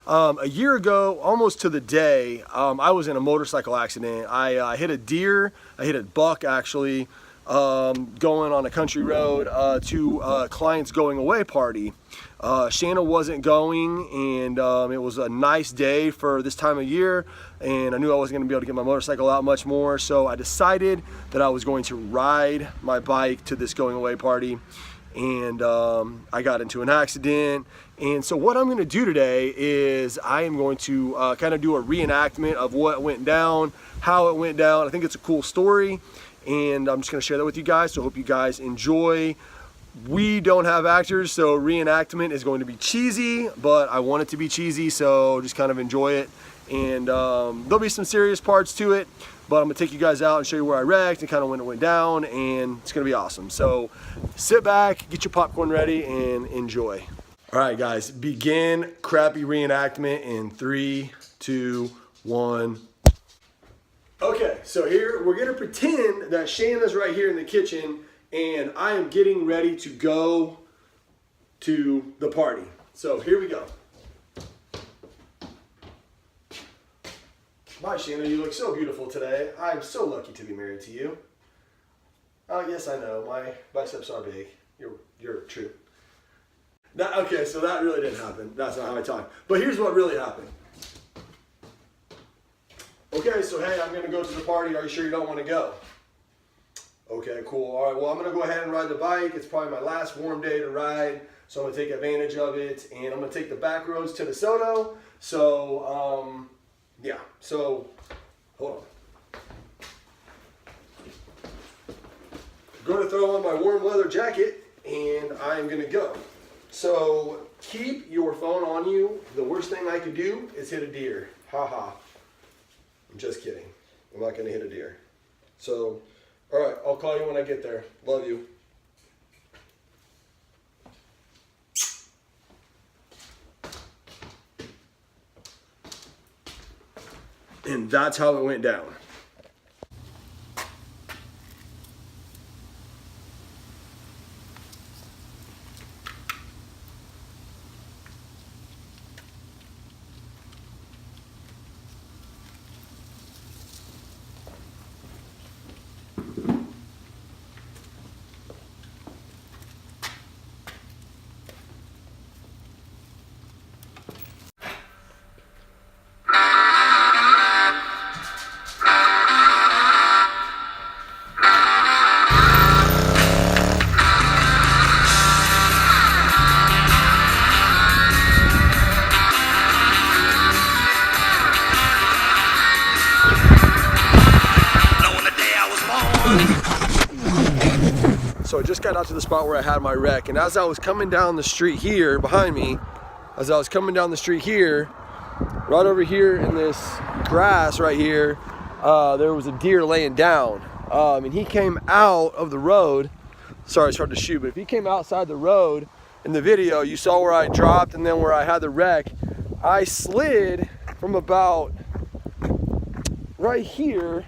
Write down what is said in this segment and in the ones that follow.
A year ago, almost to the day, I was in a motorcycle accident. I hit a deer, I hit a buck actually, going on a country road to a client's going away party. Shanna wasn't going, and it was a nice day for this time of year, and I knew I wasn't going to be able to get my motorcycle out much more, so I decided that I was going to ride my bike to this going away party. And I got into an accident. And so what I'm going to do today is I am going to kind of do a reenactment of what went down, how it went down. I think it's a cool story, and I'm just going to share that with you guys, so I hope you guys enjoy. We don't have actors, so reenactment is going to be cheesy, but I want it to be cheesy, so just kind of enjoy it. And there'll be some serious parts to it, but I'm gonna take you guys out and show you where I wrecked and kind of when it went down, and it's gonna be awesome. So sit back, get your popcorn ready, and enjoy. All right, guys, begin crappy reenactment in 3, 2, 1. Okay, so here we're gonna pretend that Shanna's right here in the kitchen, and I am getting ready to go to the party. So here we go. Bye, Shanna, you look so beautiful today. I'm so lucky to be married to you. Oh, yes, I know, my biceps are big. You're true. Okay, so that really didn't happen. That's not how I talk. But here's what really happened. Okay, so hey, I'm gonna go to the party. Are you sure you don't want to go? Okay, cool. All right, well, I'm gonna go ahead and ride the bike. It's probably my last warm day to ride, so I'm gonna take advantage of it, and I'm gonna take the back roads to DeSoto. So, yeah, so hold on. I'm going to throw on my warm leather jacket, and I'm going to go. So keep your phone on you. The worst thing I could do is hit a deer. Ha ha. I'm just kidding. I'm not going to hit a deer. So, all right, I'll call you when I get there. Love you. And that's how it went down. So I just got out to the spot where I had my wreck, and as I was coming down the street here behind me, right over here in this grass right here, there was a deer laying down, and he came out of the road. Sorry, it's hard to shoot, but if he came outside the road in the video, you saw where I dropped and then where I had the wreck. I slid from about right here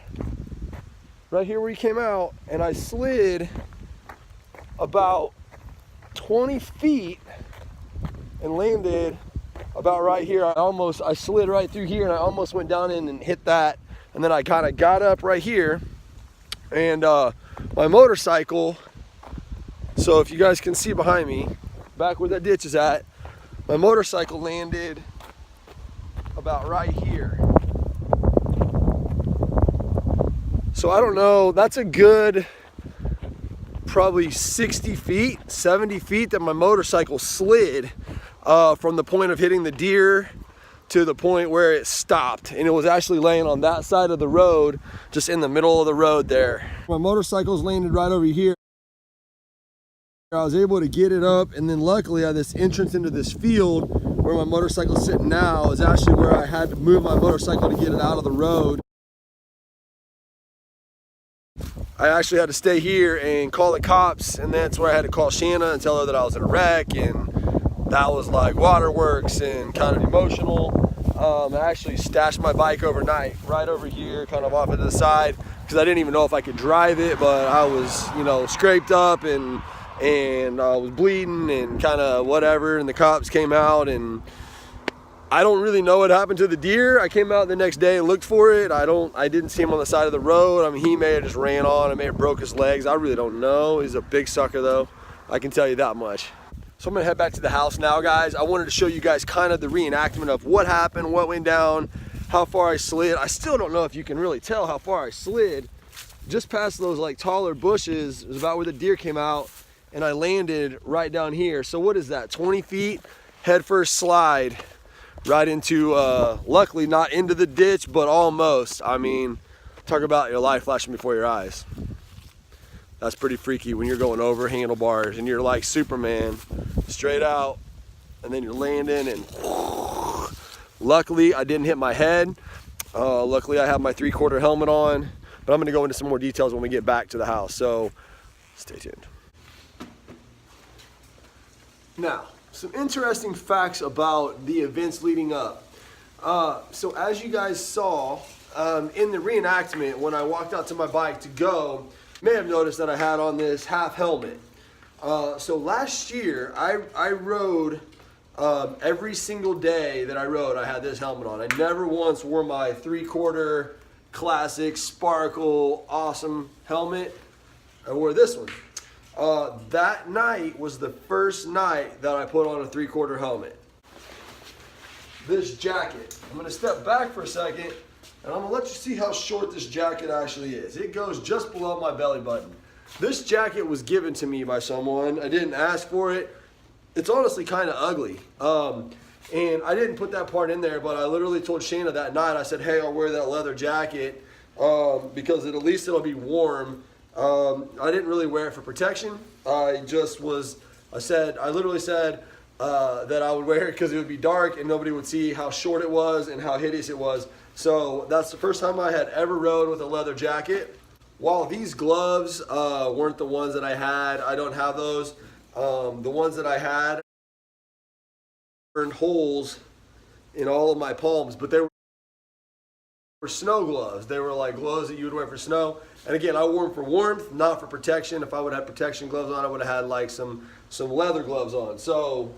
where he came out, and I slid about 20 feet and landed about right here. I slid right through here, and I almost went down in and hit that, and then I kind of got up right here, and my motorcycle, so if you guys can see behind me, back where that ditch is at, my motorcycle landed about right here. So I don't know, that's a good probably 60 feet, 70 feet that my motorcycle slid from the point of hitting the deer to the point where it stopped. And it was actually laying on that side of the road, just in the middle of the road there. My motorcycle's landed right over here. I was able to get it up, and then luckily I had this entrance into this field where my motorcycle's sitting now is actually where I had to move my motorcycle to get it out of the road. I actually had to stay here and call the cops, and that's where I had to call Shanna and tell her that I was in a wreck, and that was like waterworks and kind of emotional. I actually stashed my bike overnight right over here, kind of off to the side, because I didn't even know if I could drive it, but I was, you know, scraped up and I was bleeding and kind of whatever, and the cops came out, and I don't really know what happened to the deer. I came out the next day and looked for it. I didn't see him on the side of the road. I mean, he may have just ran on and may have broke his legs. I really don't know. He's a big sucker though. I can tell you that much. So I'm gonna head back to the house now, guys. I wanted to show you guys kind of the reenactment of what happened, what went down, how far I slid. I still don't know if you can really tell how far I slid. Just past those like taller bushes is about where the deer came out, and I landed right down here. So what is that, 20 feet? Head first slide right into, luckily not into the ditch, but almost. I mean, talk about your life flashing before your eyes. That's pretty freaky when you're going over handlebars and you're like Superman, straight out, and then you're landing, and luckily I didn't hit my head. Luckily I have my 3/4 helmet on, but I'm gonna go into some more details when we get back to the house, so stay tuned. Now, some interesting facts about the events leading up. So as you guys saw in the reenactment, when I walked out to my bike to go, you may have noticed that I had on this half helmet. So last year, I rode, every single day that I rode, I had this helmet on. I never once wore my 3/4 classic, sparkle, awesome helmet. I wore this one. That night was the first night that I put on a 3/4 helmet. This jacket, I'm gonna step back for a second, and I'm gonna let you see how short this jacket actually is. It goes just below my belly button. This jacket was given to me by someone. I didn't ask for it. It's honestly kind of ugly. And I didn't put that part in there, but I literally told Shayna that night, I said, hey, I'll wear that leather jacket because at least it'll be warm. I didn't really wear it for protection. I literally said that I would wear it because it would be dark and nobody would see how short it was and how hideous it was. So that's the first time I had ever rode with a leather jacket. While these gloves weren't the ones that I had, I don't have those. The ones that I had burned holes in all of my palms, but they were snow gloves. They were like gloves that you would wear for snow. And again, I wore them for warmth, not for protection. If I would have protection gloves on, I would have had like some leather gloves on. So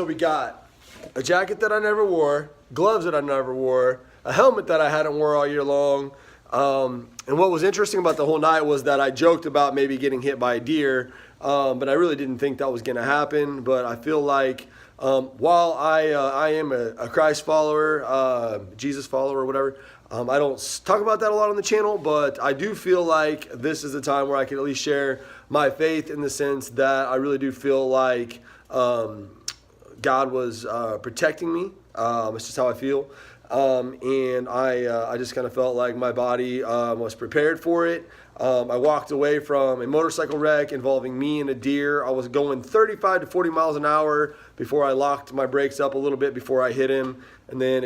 we got a jacket that I never wore, gloves that I never wore, a helmet that I hadn't worn all year long. And what was interesting about the whole night was that I joked about maybe getting hit by a deer, but I really didn't think that was going to happen. But I feel like while I am a Christ follower, Jesus follower, whatever, I don't talk about that a lot on the channel, but I do feel like this is the time where I can at least share my faith in the sense that I really do feel like God was protecting me. It's just how I feel. And I just kind of felt like my body was prepared for it. I walked away from a motorcycle wreck involving me and a deer. I was going 35 to 40 miles an hour before I locked my brakes up a little bit before I hit him. And then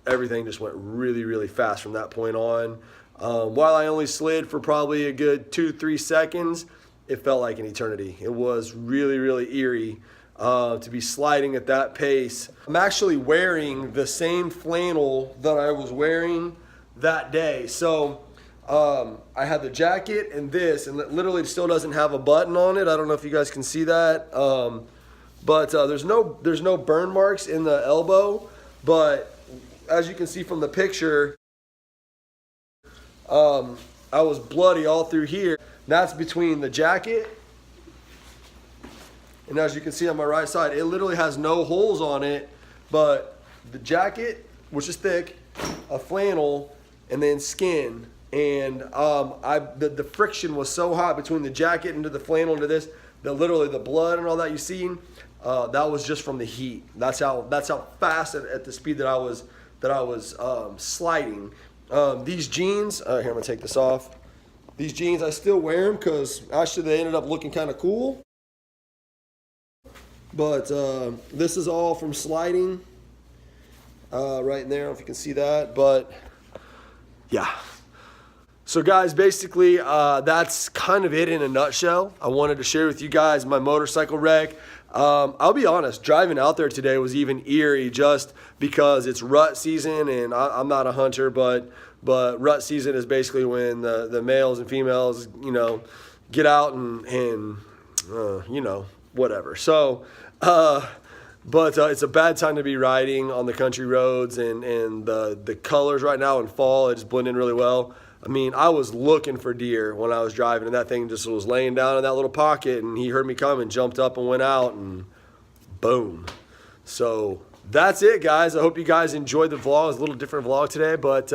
everything just went really, really fast from that point on. While I only slid for probably a good 2-3 seconds, it felt like an eternity. It was really, really eerie. To be sliding at that pace. I'm actually wearing the same flannel that I was wearing that day. So I had the jacket and this, and it literally still doesn't have a button on it. I don't know if you guys can see that, but there's no burn marks in the elbow. But as you can see from the picture, I was bloody all through here. That's between the jacket. And as you can see on my right side, it literally has no holes on it, but the jacket, which is thick, a flannel, and then skin. And the friction was so hot between the jacket into the flannel into this, that literally the blood and all that you see, that was just from the heat. That's how fast at the speed that I was sliding. These jeans, here I'm gonna take this off. These jeans, I still wear them because actually they ended up looking kind of cool. But this is all from sliding right in there. I don't know if you can see that, but yeah. So guys, basically that's kind of it in a nutshell. I wanted to share with you guys my motorcycle wreck. I'll be honest, driving out there today was even eerie just because it's rut season, and I'm not a hunter, but rut season is basically when the males and females, get out and whatever. So But it's a bad time to be riding on the country roads, and the colors right now in fall, it just blend in really well. I mean, I was looking for deer when I was driving, and that thing just was laying down in that little pocket, and he heard me coming, jumped up and went out, and boom. So that's it, guys. I hope you guys enjoyed the vlog. It was a little different vlog today, but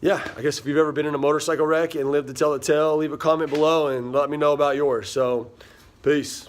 yeah, I guess if you've ever been in a motorcycle wreck and lived to tell the tale, leave a comment below and let me know about yours. So, peace.